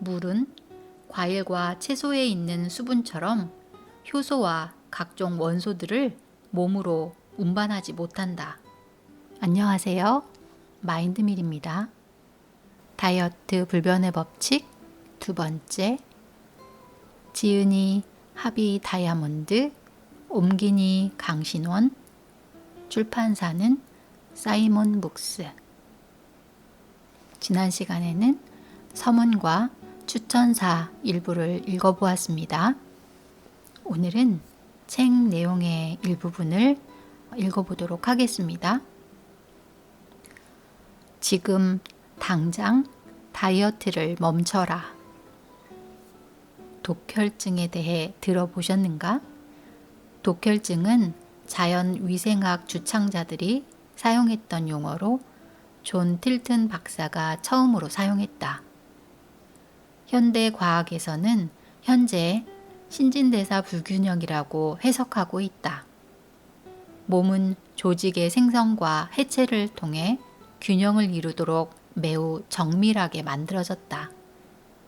물은 과일과 채소에 있는 수분처럼 효소와 각종 원소들을 몸으로 운반하지 못한다. 안녕하세요. 마인드밀입니다. 다이어트 불변의 법칙 두 번째, 지은이 하비 다이아몬드, 옮기니 강신원, 출판사는 사이몬 북스. 지난 시간에는 서문과 추천사 일부를 읽어보았습니다. 오늘은 책 내용의 일부분을 읽어보도록 하겠습니다. 지금 당장 다이어트를 멈춰라. 독혈증에 대해 들어보셨는가? 독혈증은 자연위생학 주창자들이 사용했던 용어로 존 틸튼 박사가 처음으로 사용했다. 현대 과학에서는 현재 신진대사 불균형이라고 해석하고 있다. 몸은 조직의 생성과 해체를 통해 균형을 이루도록 매우 정밀하게 만들어졌다.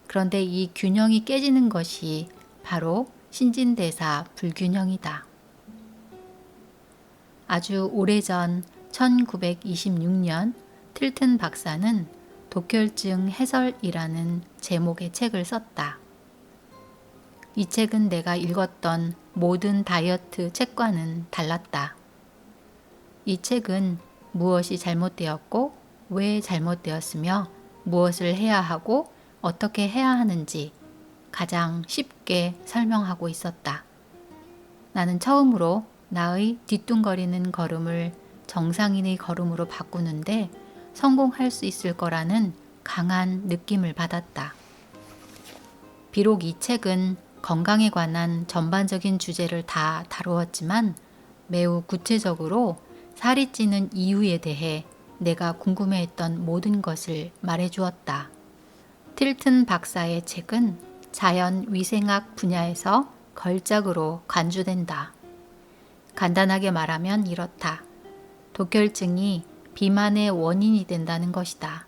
그런데 이 균형이 깨지는 것이 바로 신진대사 불균형이다. 아주 오래전 1926년 틸튼 박사는 독혈증 해설이라는 제목의 책을 썼다. 이 책은 내가 읽었던 모든 다이어트 책과는 달랐다. 이 책은 무엇이 잘못되었고 왜 잘못되었으며 무엇을 해야 하고 어떻게 해야 하는지 가장 쉽게 설명하고 있었다. 나는 처음으로 나의 뒤뚱거리는 걸음을 정상인의 걸음으로 바꾸는데 성공할 수 있을 거라는 강한 느낌을 받았다. 비록 이 책은 건강에 관한 전반적인 주제를 다 다루었지만 매우 구체적으로 살이 찌는 이유에 대해 내가 궁금해했던 모든 것을 말해주었다. 틸튼 박사의 책은 자연위생학 분야에서 걸작으로 간주된다. 간단하게 말하면 이렇다. 독혈증이 비만의 원인이 된다는 것이다.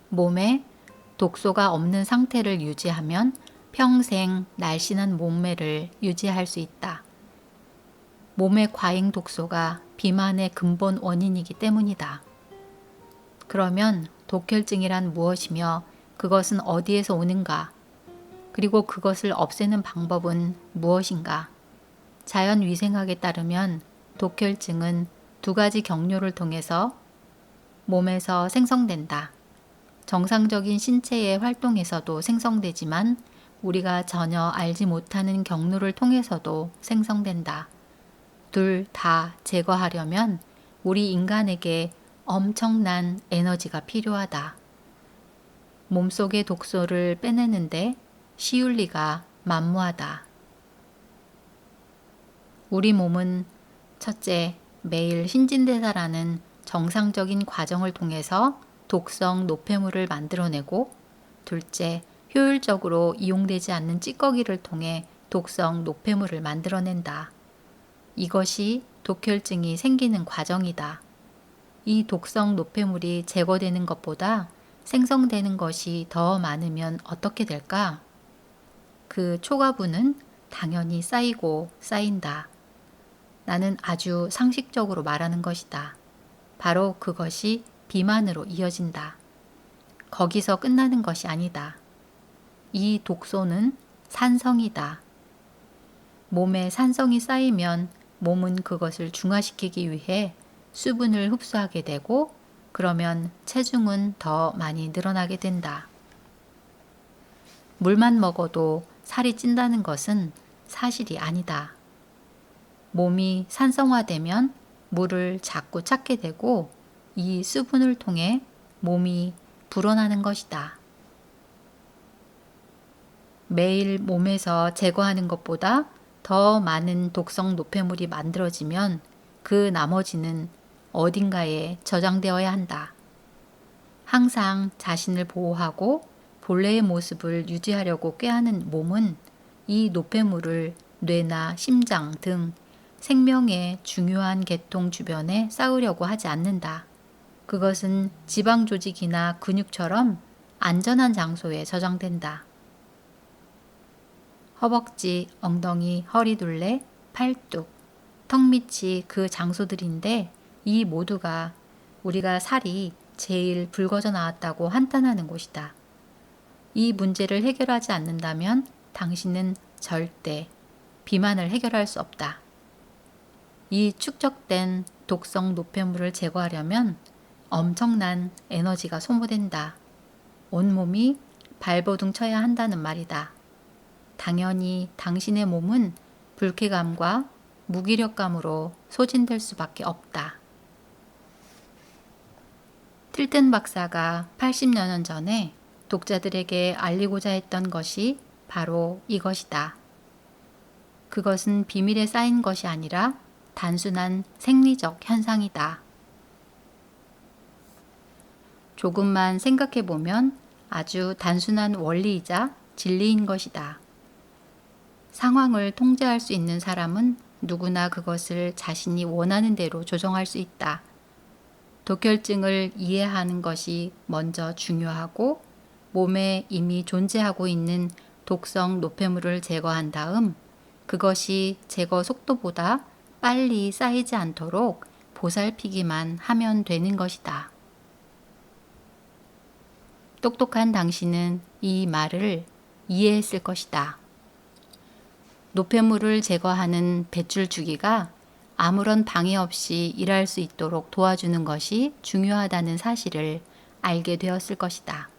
몸에 독소가 없는 상태를 유지하면 평생 날씬한 몸매를 유지할 수 있다. 몸의 과잉 독소가 비만의 근본 원인이기 때문이다. 그러면 독혈증이란 무엇이며 그것은 어디에서 오는가? 그리고 그것을 없애는 방법은 무엇인가? 자연위생학에 따르면 독혈증은 두 가지 경로를 통해서 몸에서 생성된다. 정상적인 신체의 활동에서도 생성되지만 우리가 전혀 알지 못하는 경로를 통해서도 생성된다. 둘 다 제거하려면 우리 인간에게 엄청난 에너지가 필요하다. 몸속의 독소를 빼내는데 쉬울 리가 만무하다. 우리 몸은 첫째, 매일 신진대사라는 정상적인 과정을 통해서 독성 노폐물을 만들어내고, 둘째, 효율적으로 이용되지 않는 찌꺼기를 통해 독성 노폐물을 만들어낸다. 이것이 독혈증이 생기는 과정이다. 이 독성 노폐물이 제거되는 것보다 생성되는 것이 더 많으면 어떻게 될까? 그 초과분은 당연히 쌓이고 쌓인다. 나는 아주 상식적으로 말하는 것이다. 바로 그것이 비만으로 이어진다. 거기서 끝나는 것이 아니다. 이 독소는 산성이다. 몸에 산성이 쌓이면 몸은 그것을 중화시키기 위해 수분을 흡수하게 되고 그러면 체중은 더 많이 늘어나게 된다. 물만 먹어도 살이 찐다는 것은 사실이 아니다. 몸이 산성화되면 물을 자꾸 찾게 되고 이 수분을 통해 몸이 불어나는 것이다. 매일 몸에서 제거하는 것보다 더 많은 독성 노폐물이 만들어지면 그 나머지는 어딘가에 저장되어야 한다. 항상 자신을 보호하고 본래의 모습을 유지하려고 꾀하는 몸은 이 노폐물을 뇌나 심장 등 생명의 중요한 계통 주변에 쌓으려고 하지 않는다. 그것은 지방 조직이나 근육처럼 안전한 장소에 저장된다. 허벅지, 엉덩이, 허리둘레, 팔뚝, 턱 밑이 그 장소들인데 이 모두가 우리가 살이 제일 붉어져 나왔다고 한탄하는 곳이다. 이 문제를 해결하지 않는다면 당신은 절대 비만을 해결할 수 없다. 이 축적된 독성 노폐물을 제거하려면 엄청난 에너지가 소모된다. 온몸이 발버둥 쳐야 한다는 말이다. 당연히 당신의 몸은 불쾌감과 무기력감으로 소진될 수밖에 없다. 틸튼 박사가 80여 년 전에 독자들에게 알리고자 했던 것이 바로 이것이다. 그것은 비밀에 쌓인 것이 아니라 단순한 생리적 현상이다. 조금만 생각해 보면 아주 단순한 원리이자 진리인 것이다. 상황을 통제할 수 있는 사람은 누구나 그것을 자신이 원하는 대로 조정할 수 있다. 독혈증을 이해하는 것이 먼저 중요하고 몸에 이미 존재하고 있는 독성 노폐물을 제거한 다음 그것이 제거 속도보다 빨리 쌓이지 않도록 보살피기만 하면 되는 것이다. 똑똑한 당신은 이 말을 이해했을 것이다. 노폐물을 제거하는 배출 주기가 아무런 방해 없이 일할 수 있도록 도와주는 것이 중요하다는 사실을 알게 되었을 것이다.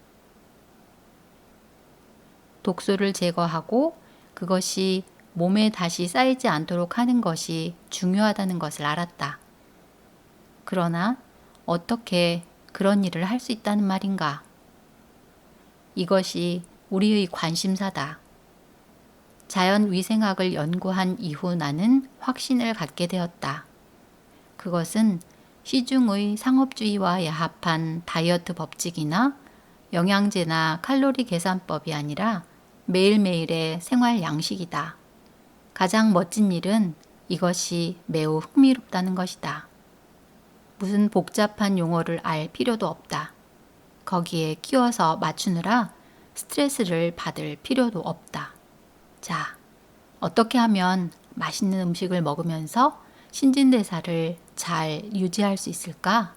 독소를 제거하고 그것이 몸에 다시 쌓이지 않도록 하는 것이 중요하다는 것을 알았다. 그러나 어떻게 그런 일을 할 수 있다는 말인가? 이것이 우리의 관심사다. 자연위생학을 연구한 이후 나는 확신을 갖게 되었다. 그것은 시중의 상업주의와 야합한 다이어트 법칙이나 영양제나 칼로리 계산법이 아니라 매일매일의 생활 양식이다. 가장 멋진 일은 이것이 매우 흥미롭다는 것이다. 무슨 복잡한 용어를 알 필요도 없다. 거기에 끼워서 맞추느라 스트레스를 받을 필요도 없다. 자, 어떻게 하면 맛있는 음식을 먹으면서 신진대사를 잘 유지할 수 있을까?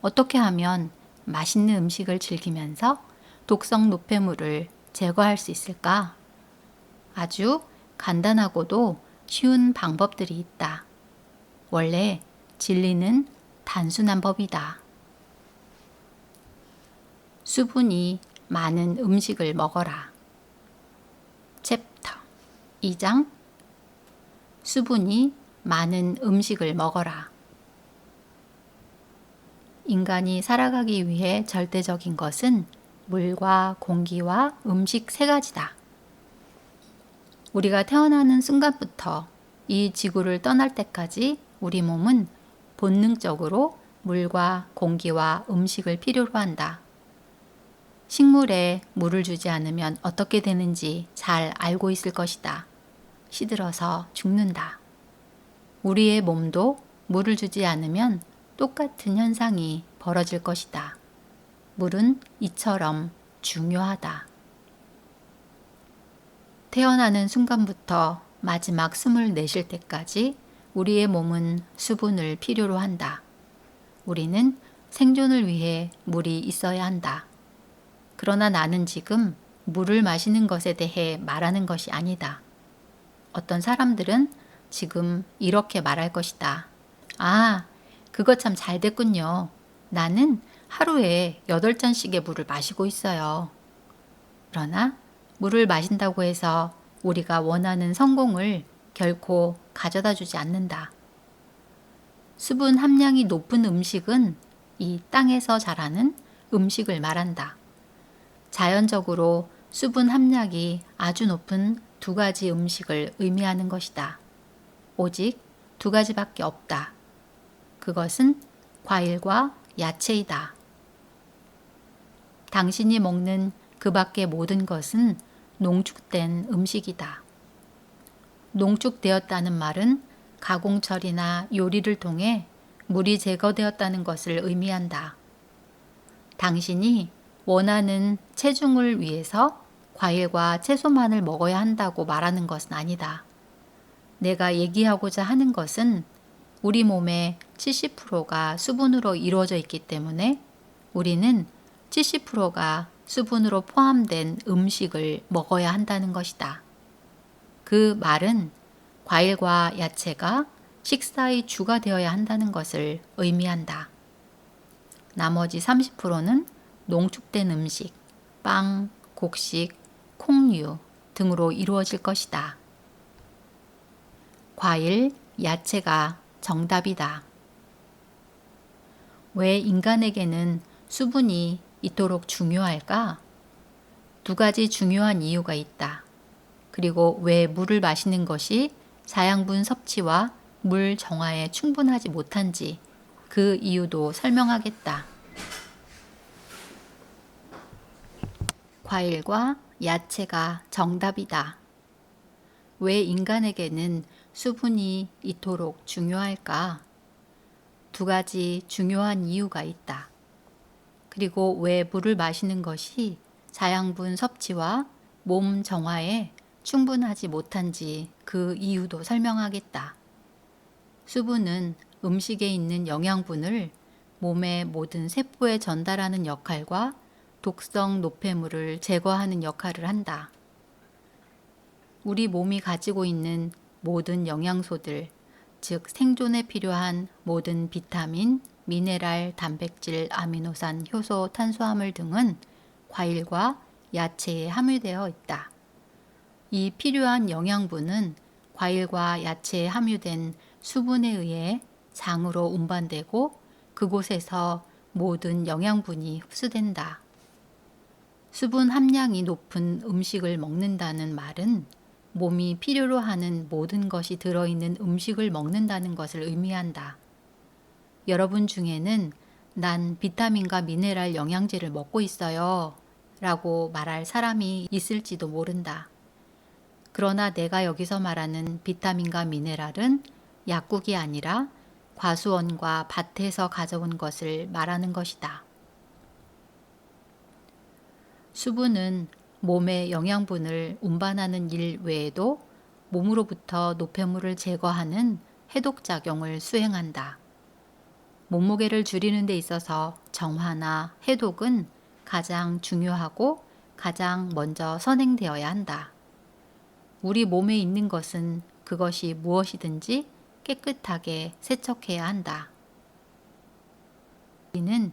어떻게 하면 맛있는 음식을 즐기면서 독성 노폐물을 제거할 수 있을까? 아주 간단하고도 쉬운 방법들이 있다. 원래 진리는 단순한 법이다. 수분이 많은 음식을 먹어라. 챕터 2장 수분이 많은 음식을 먹어라. 인간이 살아가기 위해 절대적인 것은 물과 공기와 음식 세 가지다. 우리가 태어나는 순간부터 이 지구를 떠날 때까지 우리 몸은 본능적으로 물과 공기와 음식을 필요로 한다. 식물에 물을 주지 않으면 어떻게 되는지 잘 알고 있을 것이다. 시들어서 죽는다. 우리의 몸도 물을 주지 않으면 똑같은 현상이 벌어질 것이다. 물은 이처럼 중요하다. 태어나는 순간부터 마지막 숨을 내쉴 때까지 우리의 몸은 수분을 필요로 한다. 우리는 생존을 위해 물이 있어야 한다. 그러나 나는 지금 물을 마시는 것에 대해 말하는 것이 아니다. 어떤 사람들은 지금 이렇게 말할 것이다. 아, 그거 참 잘 됐군요. 나는 하루에 8잔씩의 물을 마시고 있어요. 그러나 물을 마신다고 해서 우리가 원하는 성공을 결코 가져다 주지 않는다. 수분 함량이 높은 음식은 이 땅에서 자라는 음식을 말한다. 자연적으로 수분 함량이 아주 높은 2가지 음식을 의미하는 것이다. 오직 2가지밖에 없다. 그것은 과일과 야채이다. 당신이 먹는 그 밖의 모든 것은 농축된 음식이다. 농축되었다는 말은 가공 처리나 요리를 통해 물이 제거되었다는 것을 의미한다. 당신이 원하는 체중을 위해서 과일과 채소만을 먹어야 한다고 말하는 것은 아니다. 내가 얘기하고자 하는 것은 우리 몸의 70%가 수분으로 이루어져 있기 때문에 우리는 70%가 수분으로 포함된 음식을 먹어야 한다는 것이다. 그 말은 과일과 야채가 식사의 주가 되어야 한다는 것을 의미한다. 나머지 30%는 농축된 음식, 빵, 곡식, 콩류 등으로 이루어질 것이다. 과일, 야채가 정답이다. 왜 인간에게는 수분이 이토록 중요할까? 두 가지 중요한 이유가 있다. 그리고 왜 물을 마시는 것이 자양분 섭취와 물 정화에 충분하지 못한지 그 이유도 설명하겠다. 과일과 야채가 정답이다. 왜 인간에게는 수분이 이토록 중요할까? 두 가지 중요한 이유가 있다. 그리고 왜 물을 마시는 것이 자양분 섭취와 몸 정화에 충분하지 못한지 그 이유도 설명하겠다. 수분은 음식에 있는 영양분을 몸의 모든 세포에 전달하는 역할과 독성 노폐물을 제거하는 역할을 한다. 우리 몸이 가지고 있는 모든 영양소들, 즉 생존에 필요한 모든 비타민, 미네랄, 단백질, 아미노산, 효소, 탄수화물 등은 과일과 야채에 함유되어 있다. 이 필요한 영양분은 과일과 야채에 함유된 수분에 의해 장으로 운반되고 그곳에서 모든 영양분이 흡수된다. 수분 함량이 높은 음식을 먹는다는 말은 몸이 필요로 하는 모든 것이 들어있는 음식을 먹는다는 것을 의미한다. 여러분 중에는 난 비타민과 미네랄 영양제를 먹고 있어요 라고 말할 사람이 있을지도 모른다. 그러나 내가 여기서 말하는 비타민과 미네랄은 약국이 아니라 과수원과 밭에서 가져온 것을 말하는 것이다. 수분은 몸의 영양분을 운반하는 일 외에도 몸으로부터 노폐물을 제거하는 해독작용을 수행한다. 몸무게를 줄이는 데 있어서 정화나 해독은 가장 중요하고 가장 먼저 선행되어야 한다. 우리 몸에 있는 것은 그것이 무엇이든지 깨끗하게 세척해야 한다. 우리는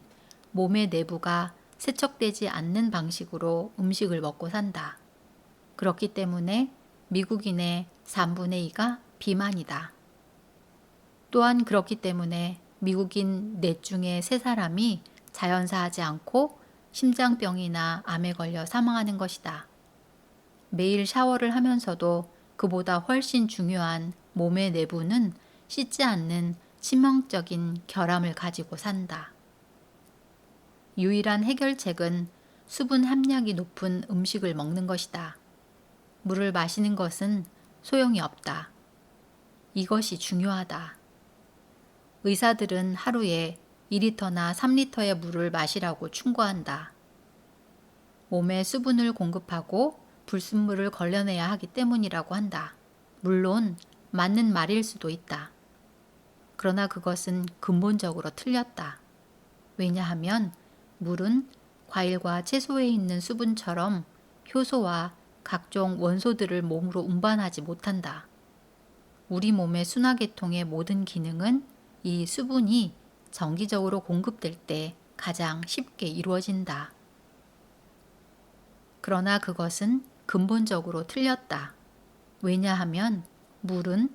몸의 내부가 세척되지 않는 방식으로 음식을 먹고 산다. 그렇기 때문에 미국인의 3분의 2가 비만이다. 또한 그렇기 때문에 미국인 넷 중에 3사람이 자연사하지 않고 심장병이나 암에 걸려 사망하는 것이다. 매일 샤워를 하면서도 그보다 훨씬 중요한 몸의 내부는 씻지 않는 치명적인 결함을 가지고 산다. 유일한 해결책은 수분 함량이 높은 음식을 먹는 것이다. 물을 마시는 것은 소용이 없다. 이것이 중요하다. 의사들은 하루에 2리터나 3리터의 물을 마시라고 충고한다. 몸에 수분을 공급하고 불순물을 걸러내야 하기 때문이라고 한다. 물론 맞는 말일 수도 있다. 그러나 그것은 근본적으로 틀렸다. 왜냐하면 물은 과일과 채소에 있는 수분처럼 효소와 각종 원소들을 몸으로 운반하지 못한다. 우리 몸의 순화계통의 모든 기능은 이 수분이 정기적으로 공급될 때 가장 쉽게 이루어진다. 그러나 그것은 근본적으로 틀렸다. 왜냐하면 물은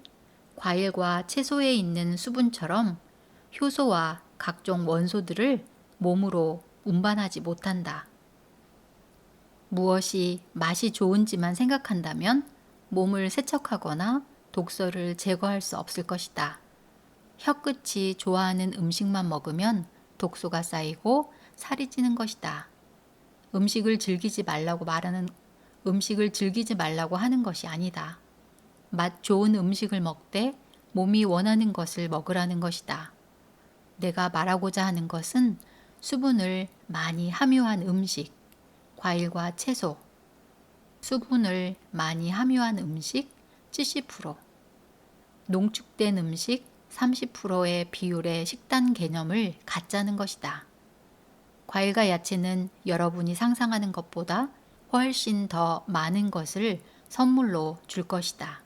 과일과 채소에 있는 수분처럼 효소와 각종 원소들을 몸으로 운반하지 못한다. 무엇이 맛이 좋은지만 생각한다면 몸을 세척하거나 독소를 제거할 수 없을 것이다. 혀끝이 좋아하는 음식만 먹으면 독소가 쌓이고 살이 찌는 것이다. 음식을 즐기지 말라고 하는 것이 아니다. 맛 좋은 음식을 먹되 몸이 원하는 것을 먹으라는 것이다. 내가 말하고자 하는 것은 수분을 많이 함유한 음식, 과일과 채소, 수분을 많이 함유한 음식 70%, 농축된 음식 30%의 비율의 식단 개념을 갖자는 것이다. 과일과 야채는 여러분이 상상하는 것보다 훨씬 더 많은 것을 선물로 줄 것이다.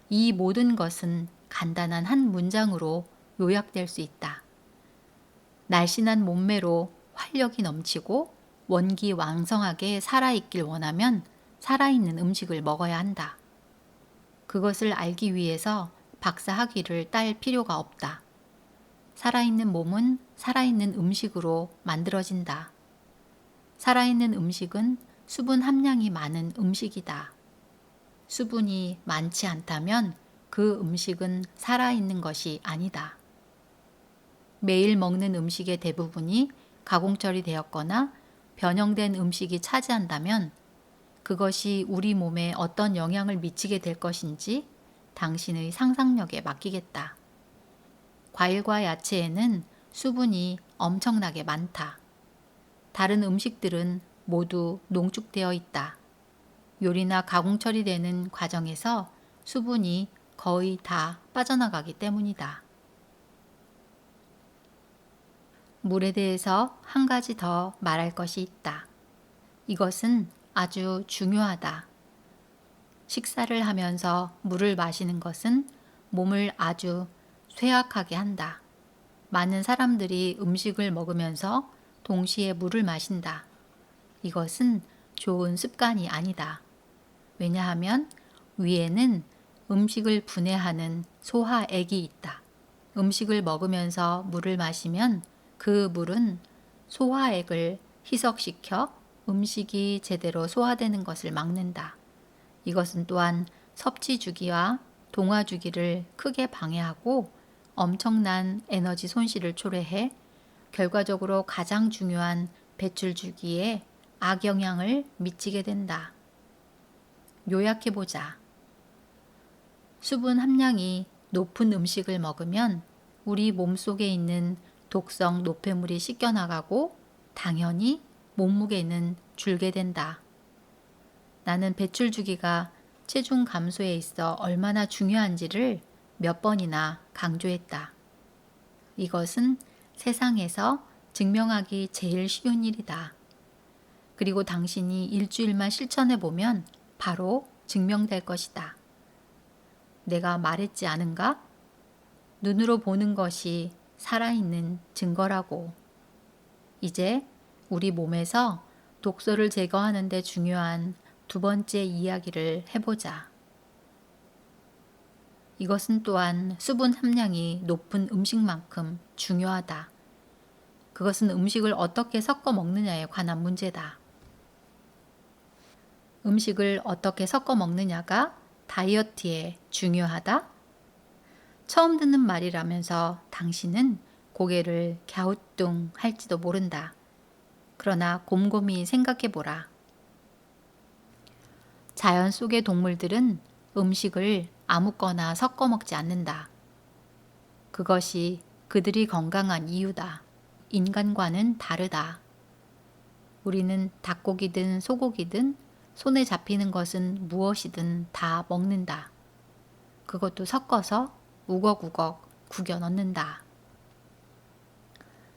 이 모든 것은 간단한 한 문장으로 요약될 수 있다. 날씬한 몸매로 활력이 넘치고 원기왕성하게 살아있길 원하면 살아있는 음식을 먹어야 한다. 그것을 알기 위해서 박사 학위를 딸 필요가 없다. 살아있는 몸은 살아있는 음식으로 만들어진다. 살아있는 음식은 수분 함량이 많은 음식이다. 수분이 많지 않다면 그 음식은 살아있는 것이 아니다. 매일 먹는 음식의 대부분이 가공 처리되었거나 변형된 음식이 차지한다면 그것이 우리 몸에 어떤 영향을 미치게 될 것인지 당신의 상상력에 맡기겠다. 과일과 야채에는 수분이 엄청나게 많다. 다른 음식들은 모두 농축되어 있다. 요리나 가공 처리되는 과정에서 수분이 거의 다 빠져나가기 때문이다. 물에 대해서 한 가지 더 말할 것이 있다. 이것은 아주 중요하다. 식사를 하면서 물을 마시는 것은 몸을 아주 쇠약하게 한다. 많은 사람들이 음식을 먹으면서 동시에 물을 마신다. 이것은 좋은 습관이 아니다. 왜냐하면 위에는 음식을 분해하는 소화액이 있다. 음식을 먹으면서 물을 마시면 그 물은 소화액을 희석시켜 음식이 제대로 소화되는 것을 막는다. 이것은 또한 섭취 주기와 동화 주기를 크게 방해하고 엄청난 에너지 손실을 초래해 결과적으로 가장 중요한 배출 주기에 악영향을 미치게 된다. 요약해보자. 수분 함량이 높은 음식을 먹으면 우리 몸속에 있는 독성 노폐물이 씻겨나가고 당연히 몸무게는 줄게 된다. 나는 배출 주기가 체중 감소에 있어 얼마나 중요한지를 몇 번이나 강조했다. 이것은 세상에서 증명하기 제일 쉬운 일이다. 그리고 당신이 일주일만 실천해 보면 바로 증명될 것이다. 내가 말했지 않은가? 눈으로 보는 것이 살아있는 증거라고. 이제 우리 몸에서 독소를 제거하는 데 중요한 두 번째 이야기를 해보자. 이것은 또한 수분 함량이 높은 음식만큼 중요하다. 그것은 음식을 어떻게 섞어 먹느냐에 관한 문제다. 음식을 어떻게 섞어 먹느냐가 다이어트에 중요하다? 처음 듣는 말이라면서 당신은 고개를 갸우뚱 할지도 모른다. 그러나 곰곰이 생각해보라. 자연 속의 동물들은 음식을 아무거나 섞어 먹지 않는다. 그것이 그들이 건강한 이유다. 인간과는 다르다. 우리는 닭고기든 소고기든 손에 잡히는 것은 무엇이든 다 먹는다. 그것도 섞어서 우걱우걱 구겨 넣는다.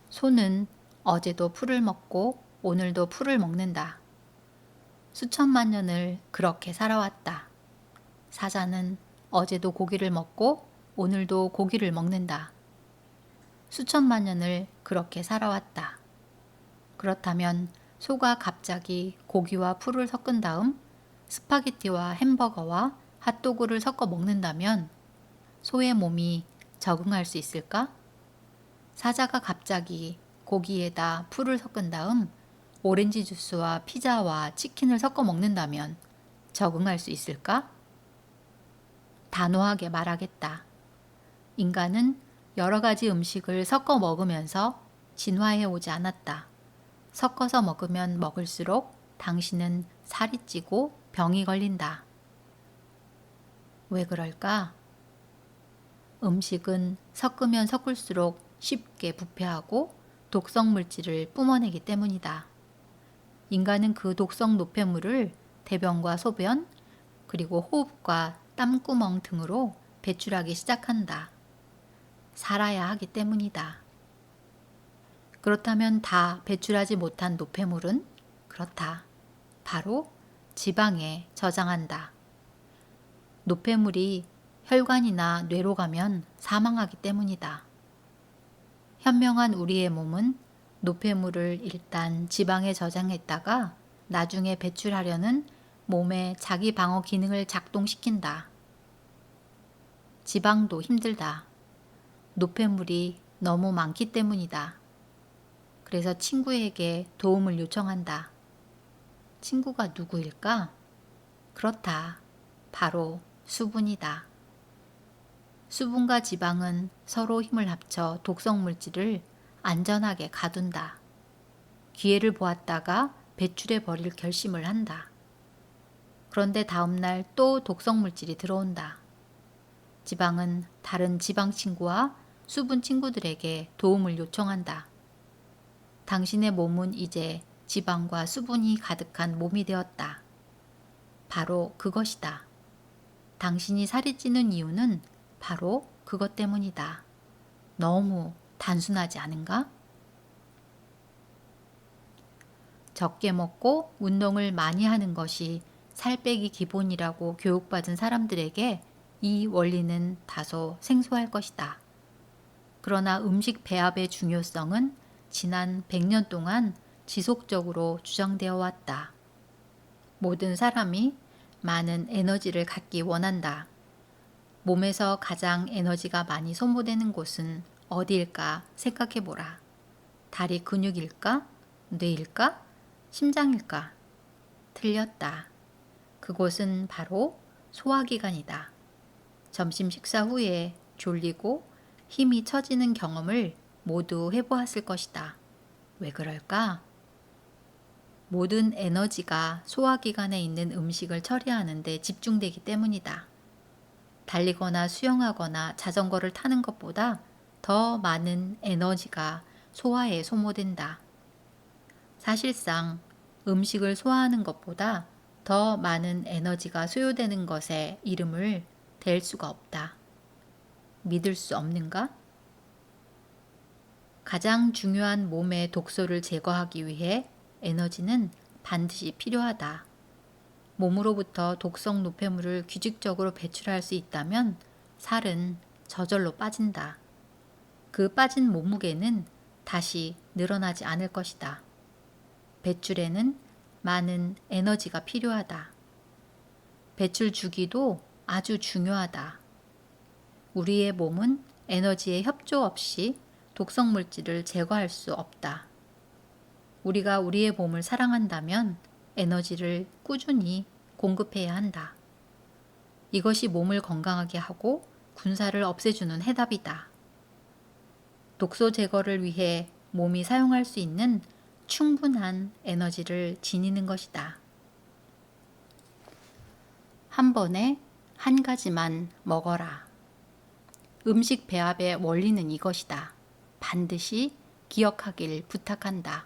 소는 어제도 풀을 먹고 오늘도 풀을 먹는다. 수천만 년을 그렇게 살아왔다. 사자는 어제도 고기를 먹고 오늘도 고기를 먹는다. 수천만 년을 그렇게 살아왔다. 그렇다면 소가 갑자기 고기와 풀을 섞은 다음 스파게티와 햄버거와 핫도그를 섞어 먹는다면 소의 몸이 적응할 수 있을까? 사자가 갑자기 고기에다 풀을 섞은 다음 오렌지 주스와 피자와 치킨을 섞어 먹는다면 적응할 수 있을까? 단호하게 말하겠다. 인간은 여러 가지 음식을 섞어 먹으면서 진화해 오지 않았다. 섞어서 먹으면 먹을수록 당신은 살이 찌고 병이 걸린다. 왜 그럴까? 음식은 섞으면 섞을수록 쉽게 부패하고 독성 물질을 뿜어내기 때문이다. 인간은 그 독성 노폐물을 대변과 소변, 그리고 호흡과 땀구멍 등으로 배출하기 시작한다. 살아야 하기 때문이다. 그렇다면 다 배출하지 못한 노폐물은 그렇다. 바로 지방에 저장한다. 노폐물이 혈관이나 뇌로 가면 사망하기 때문이다. 현명한 우리의 몸은 노폐물을 일단 지방에 저장했다가 나중에 배출하려는 몸의 자기 방어 기능을 작동시킨다. 지방도 힘들다. 노폐물이 너무 많기 때문이다. 그래서 친구에게 도움을 요청한다. 친구가 누구일까? 그렇다. 바로 수분이다. 수분과 지방은 서로 힘을 합쳐 독성 물질을 안전하게 가둔다. 기회를 보았다가 배출해 버릴 결심을 한다. 그런데 다음날 또 독성 물질이 들어온다. 지방은 다른 지방 친구와 수분 친구들에게 도움을 요청한다. 당신의 몸은 이제 지방과 수분이 가득한 몸이 되었다. 바로 그것이다. 당신이 살이 찌는 이유는 바로 그것 때문이다. 너무 단순하지 않은가? 적게 먹고 운동을 많이 하는 것이 살 빼기 기본이라고 교육받은 사람들에게 이 원리는 다소 생소할 것이다. 그러나 음식 배합의 중요성은 지난 100년 동안 지속적으로 주장되어 왔다. 모든 사람이 많은 에너지를 갖기 원한다. 몸에서 가장 에너지가 많이 소모되는 곳은 어디일까 생각해 보라. 다리 근육일까? 뇌일까? 심장일까? 틀렸다. 그곳은 바로 소화기관이다. 점심 식사 후에 졸리고 힘이 처지는 경험을 모두 해보았을 것이다. 왜 그럴까? 모든 에너지가 소화기관에 있는 음식을 처리하는 데 집중되기 때문이다. 달리거나 수영하거나 자전거를 타는 것보다 더 많은 에너지가 소화에 소모된다. 사실상 음식을 소화하는 것보다 더 많은 에너지가 소요되는 것에 이름을 댈 수가 없다. 믿을 수 없는가? 가장 중요한 몸의 독소를 제거하기 위해 에너지는 반드시 필요하다. 몸으로부터 독성 노폐물을 규칙적으로 배출할 수 있다면 살은 저절로 빠진다. 그 빠진 몸무게는 다시 늘어나지 않을 것이다. 배출에는 많은 에너지가 필요하다. 배출 주기도 아주 중요하다. 우리의 몸은 에너지의 협조 없이 독성 물질을 제거할 수 없다. 우리가 우리의 몸을 사랑한다면 에너지를 꾸준히 공급해야 한다. 이것이 몸을 건강하게 하고 군사를 없애주는 해답이다. 독소 제거를 위해 몸이 사용할 수 있는 충분한 에너지를 지니는 것이다. 한 번에 한 가지만 먹어라. 음식 배합의 원리는 이것이다. 반드시 기억하길 부탁한다.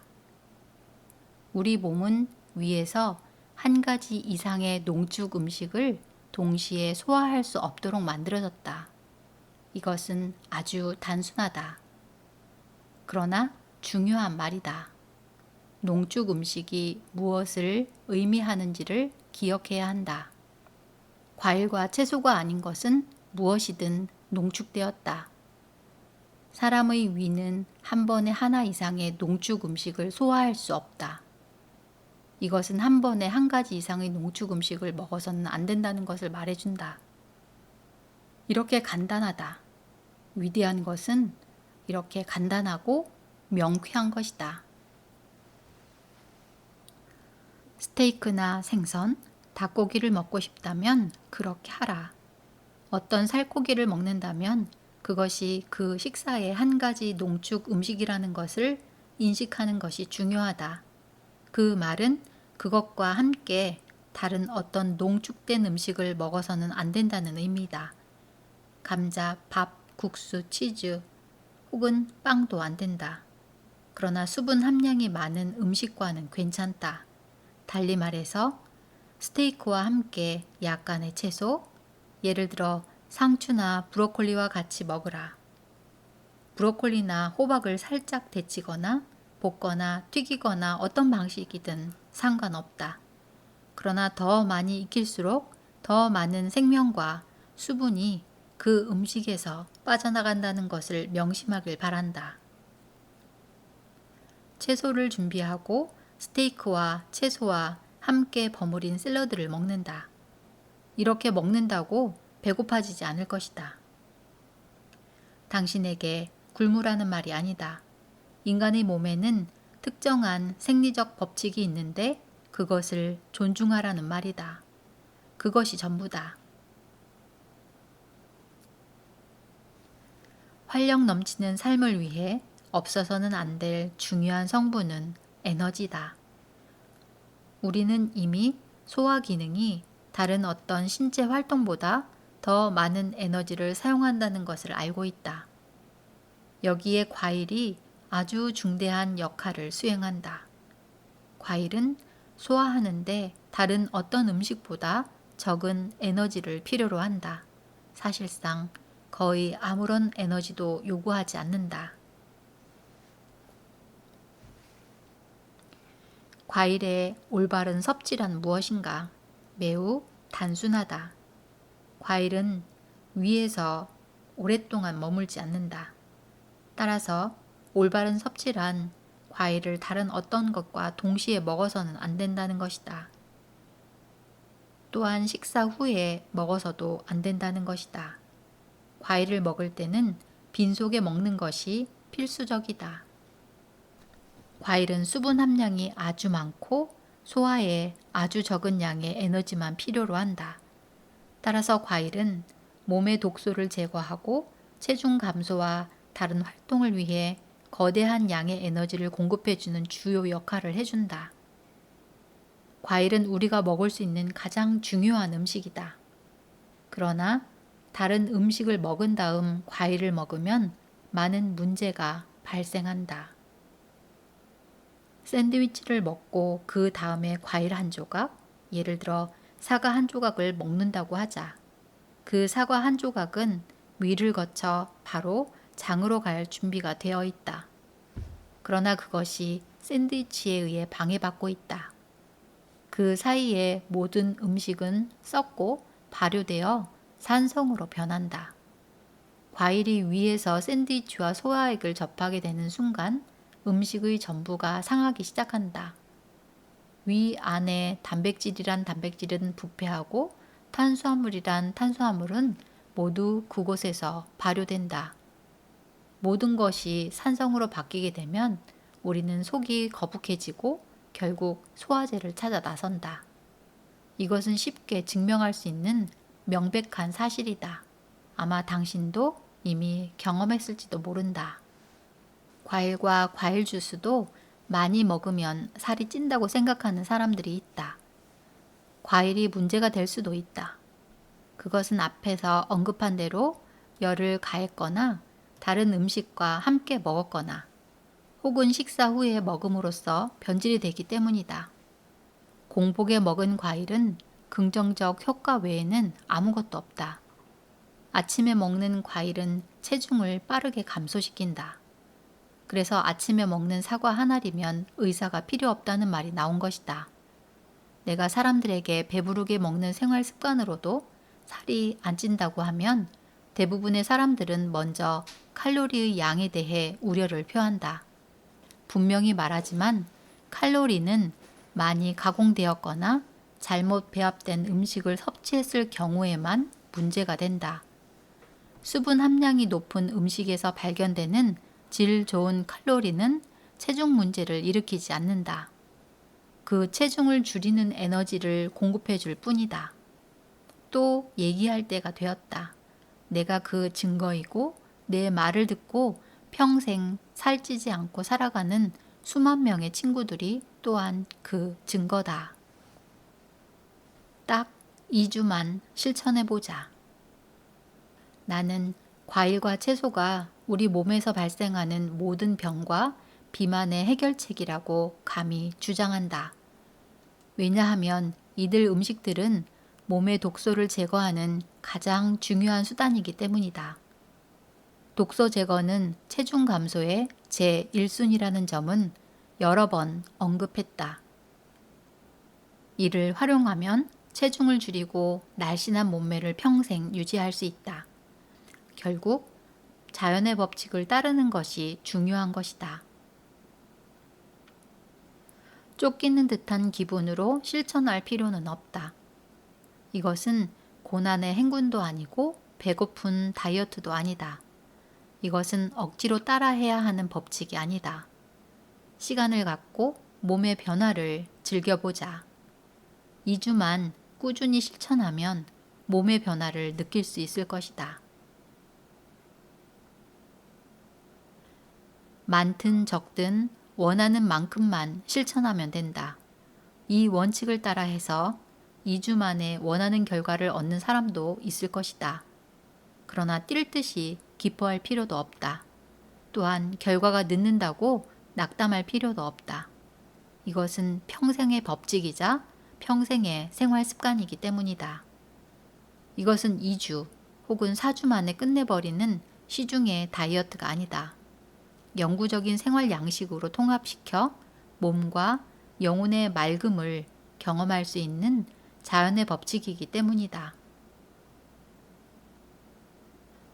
우리 몸은 위에서 한 가지 이상의 농축 음식을 동시에 소화할 수 없도록 만들어졌다. 이것은 아주 단순하다. 그러나 중요한 말이다. 농축 음식이 무엇을 의미하는지를 기억해야 한다. 과일과 채소가 아닌 것은 무엇이든 농축되었다. 사람의 위는 한 번에 하나 이상의 농축 음식을 소화할 수 없다. 이것은 한 번에 한 가지 이상의 농축 음식을 먹어서는 안 된다는 것을 말해준다. 이렇게 간단하다. 위대한 것은 이렇게 간단하고 명쾌한 것이다. 스테이크나 생선, 닭고기를 먹고 싶다면 그렇게 하라. 어떤 살코기를 먹는다면 그것이 그 식사의 한 가지 농축 음식이라는 것을 인식하는 것이 중요하다. 그 말은 그것과 함께 다른 어떤 농축된 음식을 먹어서는 안 된다는 의미다. 감자, 밥, 국수, 치즈, 혹은 빵도 안 된다. 그러나 수분 함량이 많은 음식과는 괜찮다. 달리 말해서 스테이크와 함께 약간의 채소, 예를 들어 상추나 브로콜리와 같이 먹으라. 브로콜리나 호박을 살짝 데치거나 볶거나 튀기거나 어떤 방식이든 상관없다. 그러나 더 많이 익힐수록 더 많은 생명과 수분이 그 음식에서 빠져나간다는 것을 명심하길 바란다. 채소를 준비하고 스테이크와 채소와 함께 버무린 샐러드를 먹는다. 이렇게 먹는다고 배고파지지 않을 것이다. 당신에게 굶으라는 말이 아니다. 인간의 몸에는 특정한 생리적 법칙이 있는데 그것을 존중하라는 말이다. 그것이 전부다. 활력 넘치는 삶을 위해 없어서는 안 될 중요한 성분은 에너지다. 우리는 이미 소화 기능이 다른 어떤 신체 활동보다 더 많은 에너지를 사용한다는 것을 알고 있다. 여기에 과일이 아주 중대한 역할을 수행한다. 과일은 소화하는데 다른 어떤 음식보다 적은 에너지를 필요로 한다. 사실상 거의 아무런 에너지도 요구하지 않는다. 과일의 올바른 섭취란 무엇인가? 매우 단순하다. 과일은 위에서 오랫동안 머물지 않는다. 따라서 올바른 섭취란 과일을 다른 어떤 것과 동시에 먹어서는 안 된다는 것이다. 또한 식사 후에 먹어서도 안 된다는 것이다. 과일을 먹을 때는 빈속에 먹는 것이 필수적이다. 과일은 수분 함량이 아주 많고 소화에 아주 적은 양의 에너지만 필요로 한다. 따라서 과일은 몸의 독소를 제거하고 체중 감소와 다른 활동을 위해 거대한 양의 에너지를 공급해주는 주요 역할을 해준다. 과일은 우리가 먹을 수 있는 가장 중요한 음식이다. 그러나 다른 음식을 먹은 다음 과일을 먹으면 많은 문제가 발생한다. 샌드위치를 먹고 그 다음에 과일 한 조각, 예를 들어 사과 한 조각을 먹는다고 하자. 그 사과 한 조각은 위를 거쳐 바로 장으로 갈 준비가 되어 있다. 그러나 그것이 샌드위치에 의해 방해받고 있다. 그 사이에 모든 음식은 썩고 발효되어 산성으로 변한다. 과일이 위에서 샌드위치와 소화액을 접하게 되는 순간 음식의 전부가 상하기 시작한다. 위 안에 단백질이란 단백질은 부패하고 탄수화물이란 탄수화물은 모두 그곳에서 발효된다. 모든 것이 산성으로 바뀌게 되면 우리는 속이 거북해지고 결국 소화제를 찾아 나선다. 이것은 쉽게 증명할 수 있는 명백한 사실이다. 아마 당신도 이미 경험했을지도 모른다. 과일과 과일 주스도 많이 먹으면 살이 찐다고 생각하는 사람들이 있다. 과일이 문제가 될 수도 있다. 그것은 앞에서 언급한 대로 열을 가했거나 다른 음식과 함께 먹었거나 혹은 식사 후에 먹음으로써 변질이 되기 때문이다. 공복에 먹은 과일은 긍정적 효과 외에는 아무것도 없다. 아침에 먹는 과일은 체중을 빠르게 감소시킨다. 그래서 아침에 먹는 사과 한 알이면 의사가 필요 없다는 말이 나온 것이다. 내가 사람들에게 배부르게 먹는 생활 습관으로도 살이 안 찐다고 하면 대부분의 사람들은 먼저 칼로리의 양에 대해 우려를 표한다. 분명히 말하지만 칼로리는 많이 가공되었거나 잘못 배합된 음식을 섭취했을 경우에만 문제가 된다. 수분 함량이 높은 음식에서 발견되는 질 좋은 칼로리는 체중 문제를 일으키지 않는다. 그 체중을 줄이는 에너지를 공급해 줄 뿐이다. 또 얘기할 때가 되었다. 내가 그 증거이고 내 말을 듣고 평생 살찌지 않고 살아가는 수만 명의 친구들이 또한 그 증거다. 딱 2주만 실천해보자. 나는 과일과 채소가 우리 몸에서 발생하는 모든 병과 비만의 해결책이라고 감히 주장한다. 왜냐하면 이들 음식들은 몸의 독소를 제거하는 가장 중요한 수단이기 때문이다. 독소 제거는 체중 감소의 제1순위라는 점은 여러 번 언급했다. 이를 활용하면 체중을 줄이고 날씬한 몸매를 평생 유지할 수 있다. 결국 자연의 법칙을 따르는 것이 중요한 것이다. 쫓기는 듯한 기분으로 실천할 필요는 없다. 이것은 고난의 행군도 아니고 배고픈 다이어트도 아니다. 이것은 억지로 따라해야 하는 법칙이 아니다. 시간을 갖고 몸의 변화를 즐겨보자. 2주만 꾸준히 실천하면 몸의 변화를 느낄 수 있을 것이다. 많든 적든 원하는 만큼만 실천하면 된다. 이 원칙을 따라해서 2주 만에 원하는 결과를 얻는 사람도 있을 것이다. 그러나 뛸 듯이 기뻐할 필요도 없다. 또한 결과가 늦는다고 낙담할 필요도 없다. 이것은 평생의 법칙이자 평생의 생활 습관이기 때문이다. 이것은 2주 혹은 4주 만에 끝내버리는 시중의 다이어트가 아니다. 영구적인 생활 양식으로 통합시켜 몸과 영혼의 맑음을 경험할 수 있는 자연의 법칙이기 때문이다.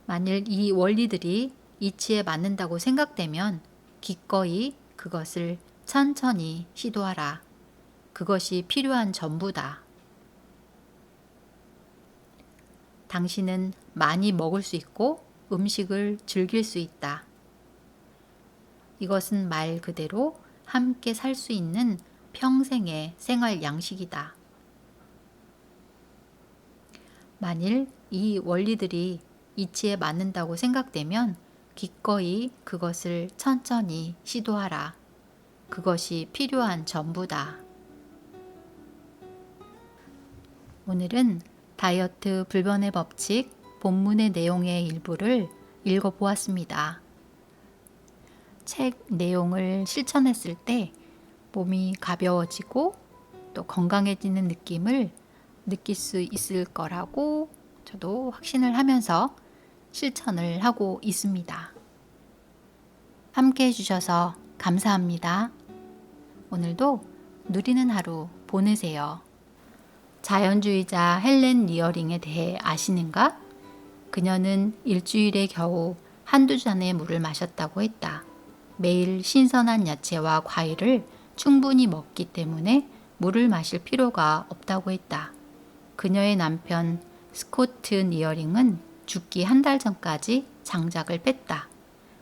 만일 이 원리들이 이치에 맞는다고 생각되면 기꺼이 그것을 천천히 시도하라. 그것이 필요한 전부다. 당신은 많이 먹을 수 있고 음식을 즐길 수 있다. 이것은 말 그대로 함께 살 수 있는 평생의 생활 양식이다. 만일 이 원리들이 이치에 맞는다고 생각되면 기꺼이 그것을 천천히 시도하라. 그것이 필요한 전부다. 오늘은 다이어트 불변의 법칙 본문의 내용의 일부를 읽어보았습니다. 책 내용을 실천했을 때 몸이 가벼워지고 또 건강해지는 느낌을 느낄 수 있을 거라고 저도 확신을 하면서 실천을 하고 있습니다. 함께 해주셔서 감사합니다. 오늘도 누리는 하루 보내세요. 자연주의자 헬렌 리어링에 대해 아시는가? 그녀는 일주일에 겨우 한두 잔의 물을 마셨다고 했다. 매일 신선한 야채와 과일을 충분히 먹기 때문에 물을 마실 필요가 없다고 했다. 그녀의 남편 스코트 리어링은 죽기 한 달 전까지 장작을 뺐다.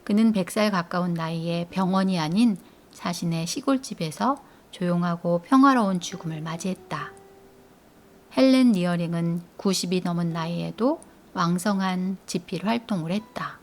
그는 100살 가까운 나이에 병원이 아닌 자신의 시골집에서 조용하고 평화로운 죽음을 맞이했다. 헬렌 리어링은 90이 넘은 나이에도 왕성한 집필 활동을 했다.